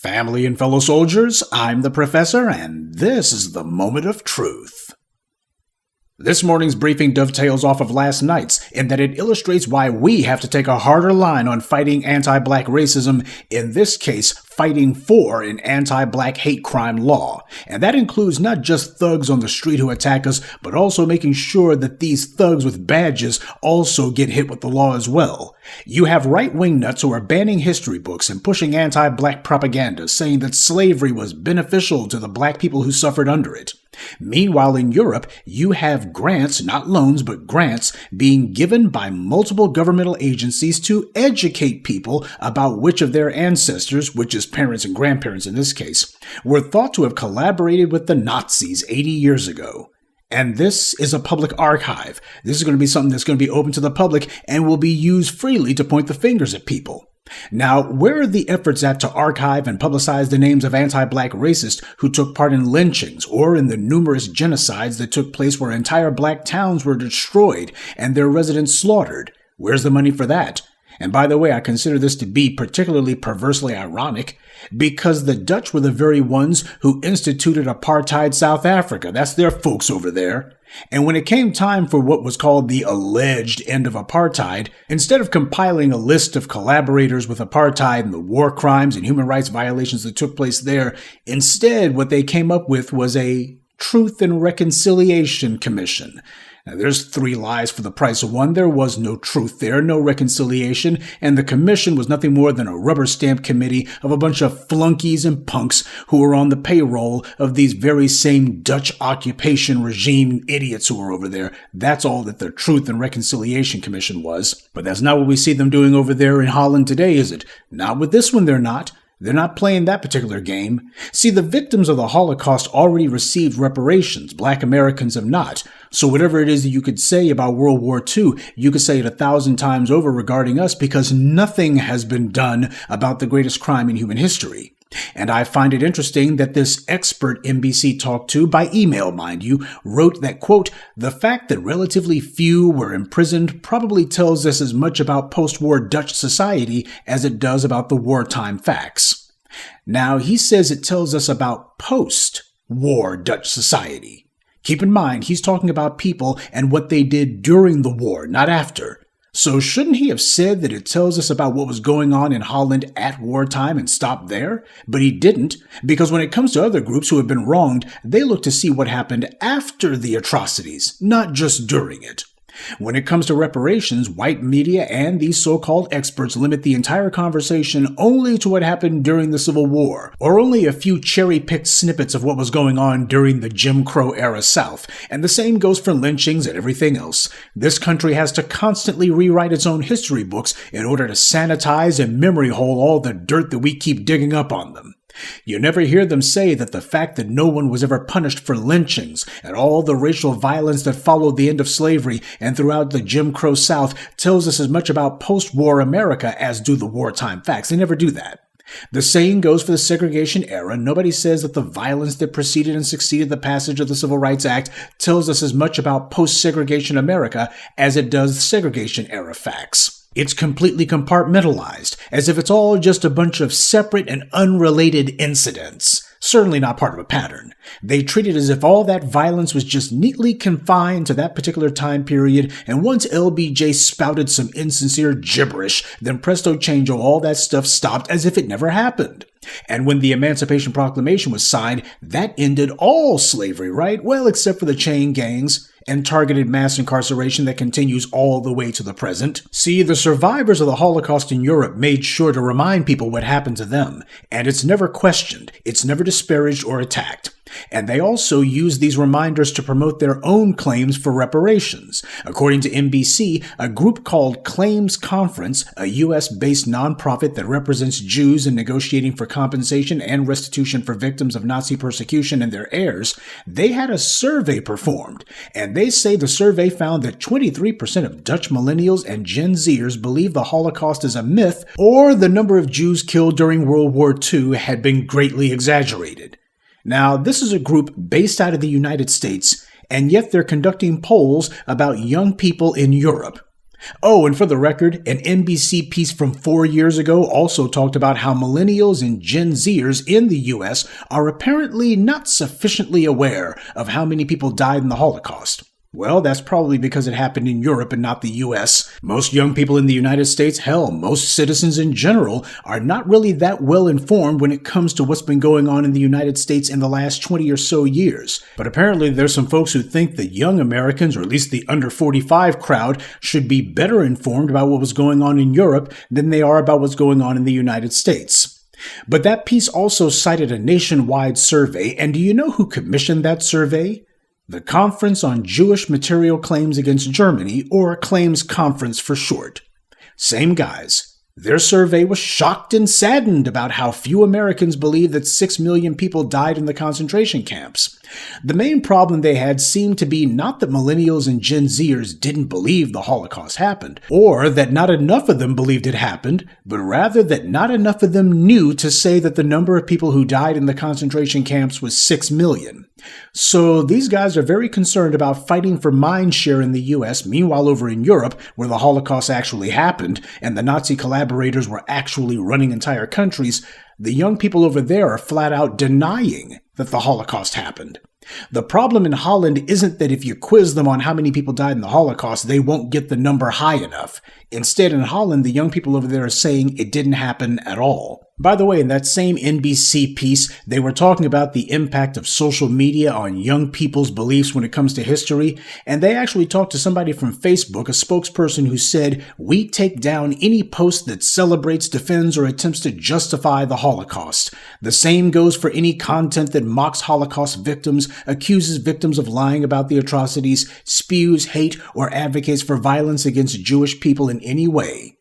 Family and fellow soldiers, I'm the Professor, and this is the Moment of Truth. This morning's briefing dovetails off of last night's in that it illustrates why we have to take a harder line on fighting anti-black racism, in this case, fighting for an anti-black hate crime law. And that includes not just thugs on the street who attack us, but also making sure that these thugs with badges also get hit with the law as well. You have right-wing nuts who are banning history books and pushing anti-black propaganda, saying that slavery was beneficial to the black people who suffered under it. Meanwhile, in Europe, you have grants, not loans, but grants, being given by multiple governmental agencies to educate people about which of their ancestors, which is parents and grandparents in this case, were thought to have collaborated with the Nazis 80 years ago. And this is a public archive. This is going to be something that's going to be open to the public and will be used freely to point the fingers at people. Now, where are the efforts at to archive and publicize the names of anti-black racists who took part in lynchings or in the numerous genocides that took place where entire black towns were destroyed and their residents slaughtered? Where's the money for that? And by the way, I consider this to be particularly perversely ironic because the Dutch were the very ones who instituted apartheid South Africa. That's their folks over there. And when it came time for what was called the alleged end of apartheid, instead of compiling a list of collaborators with apartheid and the war crimes and human rights violations that took place there, instead what they came up with was a Truth and Reconciliation Commission. Now, there's three lies for the price of one. There was no truth there, no reconciliation, and the commission was nothing more than a rubber stamp committee of a bunch of flunkies and punks who were on the payroll of these very same Dutch occupation regime idiots who were over there. That's all that the Truth and Reconciliation Commission was. But that's not what we see them doing over there in Holland today, is it? Not with this one, they're not. They're not playing that particular game. See, the victims of the Holocaust already received reparations. Black Americans have not. So whatever it is that you could say about World War II, you could say it 1,000 times over regarding us because nothing has been done about the greatest crime in human history. And I find it interesting that this expert NBC talked to, by email mind you, wrote that, quote, "The fact that relatively few were imprisoned probably tells us as much about post-war Dutch society as it does about the wartime facts." Now, he says it tells us about post-war Dutch society. Keep in mind, he's talking about people and what they did during the war, not after. So shouldn't he have said that it tells us about what was going on in Holland at wartime and stopped there? But he didn't, because when it comes to other groups who have been wronged, they look to see what happened after the atrocities, not just during it. When it comes to reparations, white media and these so-called experts limit the entire conversation only to what happened during the Civil War, or only a few cherry-picked snippets of what was going on during the Jim Crow era South. And the same goes for lynchings and everything else. This country has to constantly rewrite its own history books in order to sanitize and memory hole all the dirt that we keep digging up on them. You never hear them say that the fact that no one was ever punished for lynchings and all the racial violence that followed the end of slavery and throughout the Jim Crow South tells us as much about post-war America as do the wartime facts. They never do that. The same goes for the segregation era. Nobody says that the violence that preceded and succeeded the passage of the Civil Rights Act tells us as much about post-segregation America as it does segregation era facts. It's completely compartmentalized, as if it's all just a bunch of separate and unrelated incidents. Certainly not part of a pattern. They treat it as if all that violence was just neatly confined to that particular time period, and once LBJ spouted some insincere gibberish, then presto changeo, all that stuff stopped as if it never happened. And when the Emancipation Proclamation was signed, that ended all slavery, right? Well, except for the chain gangs and targeted mass incarceration that continues all the way to the present. See, the survivors of the Holocaust in Europe made sure to remind people what happened to them, and it's never questioned, it's never disparaged or attacked. And they also use these reminders to promote their own claims for reparations. According to NBC, a group called Claims Conference, a U.S.-based nonprofit that represents Jews in negotiating for compensation and restitution for victims of Nazi persecution and their heirs, they had a survey performed, and they say the survey found that 23% of Dutch millennials and Gen Zers believe the Holocaust is a myth, or the number of Jews killed during World War II had been greatly exaggerated. Now, this is a group based out of the United States, and yet they're conducting polls about young people in Europe. Oh, and for the record, an NBC piece from 4 years ago also talked about how millennials and Gen Zers in the US are apparently not sufficiently aware of how many people died in the Holocaust. Well, that's probably because it happened in Europe and not the US. Most young people in the United States, hell, most citizens in general, are not really that well informed when it comes to what's been going on in the United States in the last 20 or so years. But apparently there's some folks who think that young Americans, or at least the under 45 crowd, should be better informed about what was going on in Europe than they are about what's going on in the United States. But that piece also cited a nationwide survey, and do you know who commissioned that survey? The Conference on Jewish Material Claims Against Germany, or Claims Conference for short. Same guys. Their survey was shocked and saddened about how few Americans believe that 6 million people died in the concentration camps. The main problem they had seemed to be not that millennials and Gen Zers didn't believe the Holocaust happened, or that not enough of them believed it happened, but rather that not enough of them knew to say that the number of people who died in the concentration camps was 6 million. So these guys are very concerned about fighting for mind share in the US, meanwhile over in Europe, where the Holocaust actually happened, and the Nazi collaborators were actually running entire countries, the young people over there are flat out denying that the Holocaust happened. The problem in Holland isn't that if you quiz them on how many people died in the Holocaust, they won't get the number high enough. Instead, in Holland, the young people over there are saying it didn't happen at all. By the way, in that same NBC piece, they were talking about the impact of social media on young people's beliefs when it comes to history, and they actually talked to somebody from Facebook, a spokesperson who said, "We take down any post that celebrates, defends, or attempts to justify the Holocaust. The same goes for any content that mocks Holocaust victims, accuses victims of lying about the atrocities, spews hate, or advocates for violence against Jewish people in any way."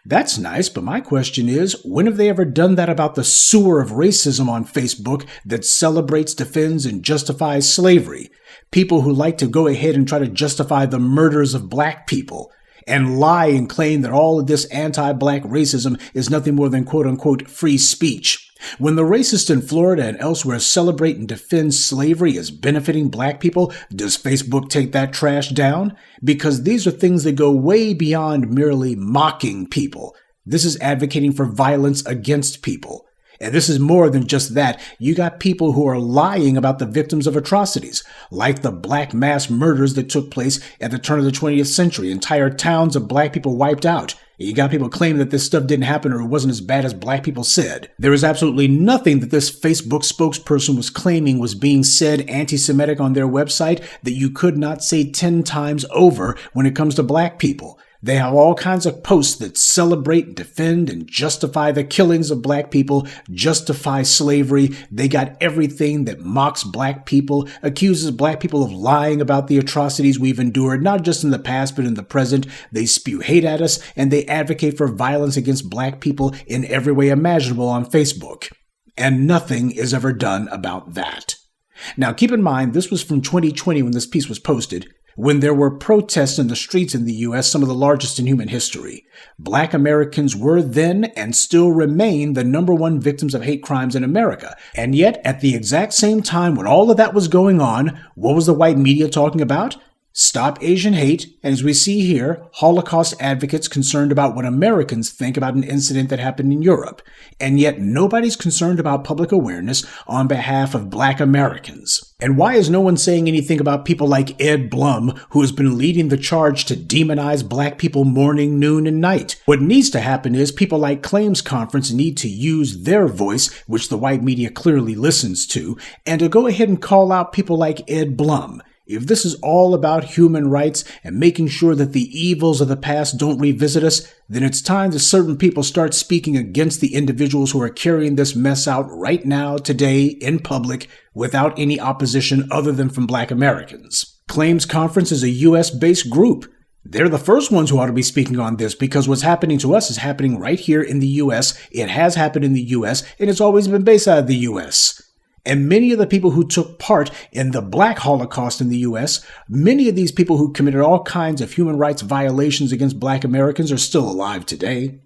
That's nice, but my question is, when have they ever done that about the sewer of racism on Facebook that celebrates, defends, and justifies slavery? People who like to go ahead and try to justify the murders of black people, and lie and claim that all of this anti-black racism is nothing more than quote-unquote free speech. When the racists in Florida and elsewhere celebrate and defend slavery as benefiting black people, does Facebook take that trash down? Because these are things that go way beyond merely mocking people. This is advocating for violence against people. And this is more than just that. You got people who are lying about the victims of atrocities, like the black mass murders that took place at the turn of the 20th century. Entire towns of black people wiped out. You got people claiming that this stuff didn't happen or it wasn't as bad as black people said. There is absolutely nothing that this Facebook spokesperson was claiming was being said anti-Semitic on their website that you could not say 10 times over when it comes to black people. They have all kinds of posts that celebrate, defend, and justify the killings of black people, justify slavery. They got everything that mocks black people, accuses black people of lying about the atrocities we've endured, not just in the past, but in the present. They spew hate at us, and they advocate for violence against black people in every way imaginable on Facebook. And nothing is ever done about that. Now, keep in mind, this was from 2020 when this piece was posted, when there were protests in the streets in the U.S., some of the largest in human history. Black Americans were then and still remain the number one victims of hate crimes in America. And yet, at the exact same time when all of that was going on, what was the white media talking about? Stop Asian hate, and as we see here, Holocaust advocates concerned about what Americans think about an incident that happened in Europe. And yet nobody's concerned about public awareness on behalf of black Americans. And why is no one saying anything about people like Ed Blum, who has been leading the charge to demonize black people morning, noon, and night? What needs to happen is people like Claims Conference need to use their voice, which the white media clearly listens to, and to go ahead and call out people like Ed Blum. If this is all about human rights and making sure that the evils of the past don't revisit us, then it's time that certain people start speaking against the individuals who are carrying this mess out right now, today, in public, without any opposition other than from black Americans. Claims Conference is a U.S.-based group. They're the first ones who ought to be speaking on this because what's happening to us is happening right here in the U.S. It has happened in the U.S., and it's always been based out of the U.S. And many of the people who took part in the Black Holocaust in the U.S., many of these people who committed all kinds of human rights violations against black Americans are still alive today.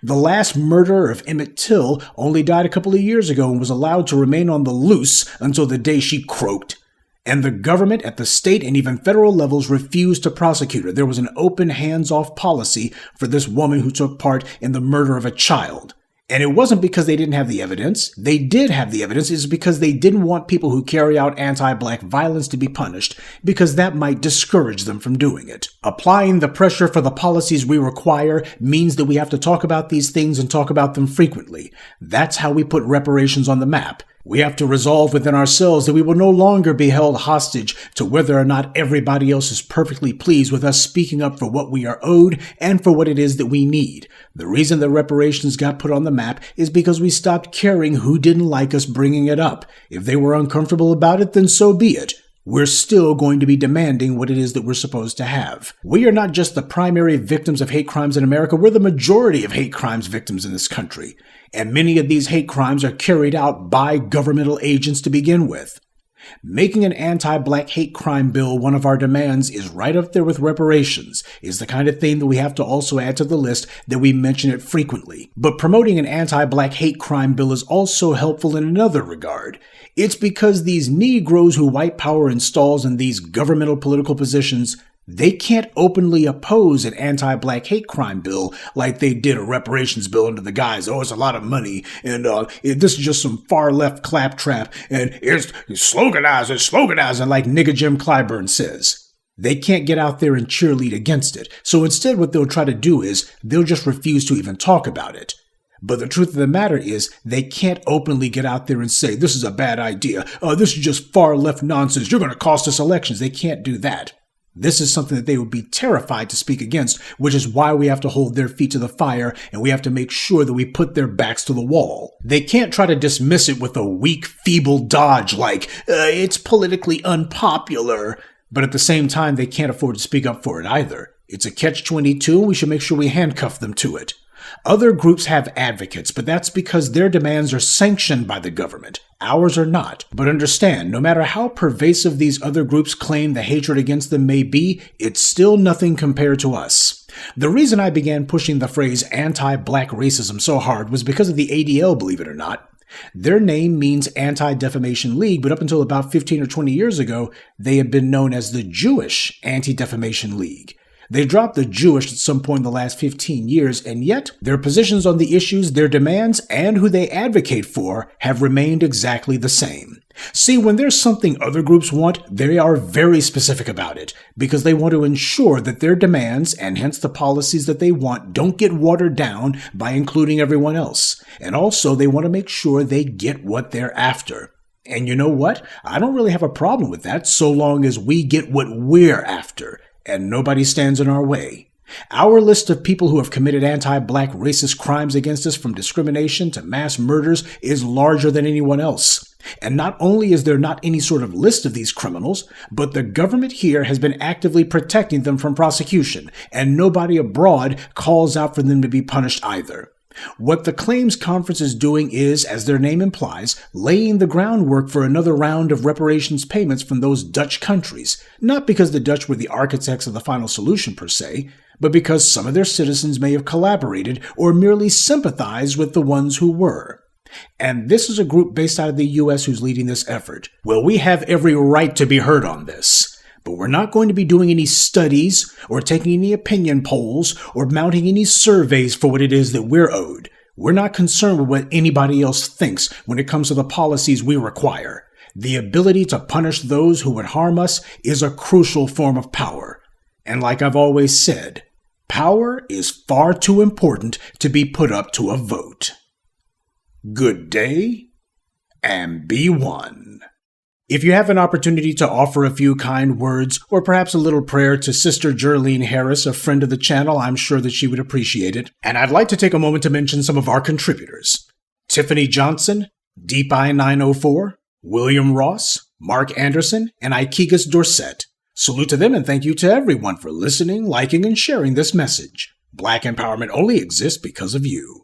The last murderer of Emmett Till only died a couple of years ago and was allowed to remain on the loose until the day she croaked. And the government at the state and even federal levels refused to prosecute her. There was an open hands-off policy for this woman who took part in the murder of a child. And it wasn't because they didn't have the evidence. They did have the evidence. It's because they didn't want people who carry out anti-black violence to be punished, because that might discourage them from doing it. Applying the pressure for the policies we require means that we have to talk about these things and talk about them frequently. That's how we put reparations on the map. We have to resolve within ourselves that we will no longer be held hostage to whether or not everybody else is perfectly pleased with us speaking up for what we are owed and for what it is that we need. The reason that reparations got put on the map is because we stopped caring who didn't like us bringing it up. If they were uncomfortable about it, then so be it. We're still going to be demanding what it is that we're supposed to have. We are not just the primary victims of hate crimes in America, we're the majority of hate crimes victims in this country. And many of these hate crimes are carried out by governmental agents to begin with. Making an anti-black hate crime bill one of our demands is right up there with reparations, is the kind of thing that we have to also add to the list that we mention it frequently. But promoting an anti-black hate crime bill is also helpful in another regard. It's because these Negroes who white power installs in these governmental political positions, they can't openly oppose an anti-black hate crime bill like they did a reparations bill under the guise, oh, it's a lot of money, and this is just some far-left claptrap, and it's sloganizing like nigga Jim Clyburn says. They can't get out there and cheerlead against it. So instead what they'll try to do is they'll just refuse to even talk about it. But the truth of the matter is they can't openly get out there and say, this is a bad idea, this is just far-left nonsense, you're going to cost us elections. They can't do that. This is something that they would be terrified to speak against, which is why we have to hold their feet to the fire and we have to make sure that we put their backs to the wall. They can't try to dismiss it with a weak, feeble dodge like, it's politically unpopular. But at the same time, they can't afford to speak up for it either. It's a catch-22 and we should make sure we handcuff them to it. Other groups have advocates, but that's because their demands are sanctioned by the government. Ours are not. But understand, no matter how pervasive these other groups claim the hatred against them may be, it's still nothing compared to us. The reason I began pushing the phrase anti-black racism so hard was because of the ADL, believe it or not. Their name means Anti-Defamation League, but up until about 15 or 20 years ago, they had been known as the Jewish Anti-Defamation League. They dropped the Jewish at some point in the last 15 years, and yet their positions on the issues, their demands, and who they advocate for have remained exactly the same. See, when there's something other groups want, they are very specific about it, because they want to ensure that their demands, and hence the policies that they want, don't get watered down by including everyone else. And also, they want to make sure they get what they're after. And you know what? I don't really have a problem with that, so long as we get what we're after. And nobody stands in our way. Our list of people who have committed anti-black racist crimes against us, from discrimination to mass murders, is larger than anyone else. And not only is there not any sort of list of these criminals, but the government here has been actively protecting them from prosecution, and nobody abroad calls out for them to be punished either. What the Claims Conference is doing is, as their name implies, laying the groundwork for another round of reparations payments from those Dutch countries, not because the Dutch were the architects of the final solution per se, but because some of their citizens may have collaborated or merely sympathized with the ones who were. And this is a group based out of the U.S. who's leading this effort. Well, we have every right to be heard on this. But we're not going to be doing any studies or taking any opinion polls or mounting any surveys for what it is that we're owed. We're not concerned with what anybody else thinks when it comes to the policies we require. The ability to punish those who would harm us is a crucial form of power. And like I've always said, power is far too important to be put up to a vote. Good day, and be one. If you have an opportunity to offer a few kind words or perhaps a little prayer to Sister Jerlene Harris, a friend of the channel, I'm sure that she would appreciate it. And I'd like to take a moment to mention some of our contributors. Tiffany Johnson, Deep Eye 904, William Ross, Mark Anderson, and Ikegas Dorset. Salute to them and thank you to everyone for listening, liking, and sharing this message. Black empowerment only exists because of you.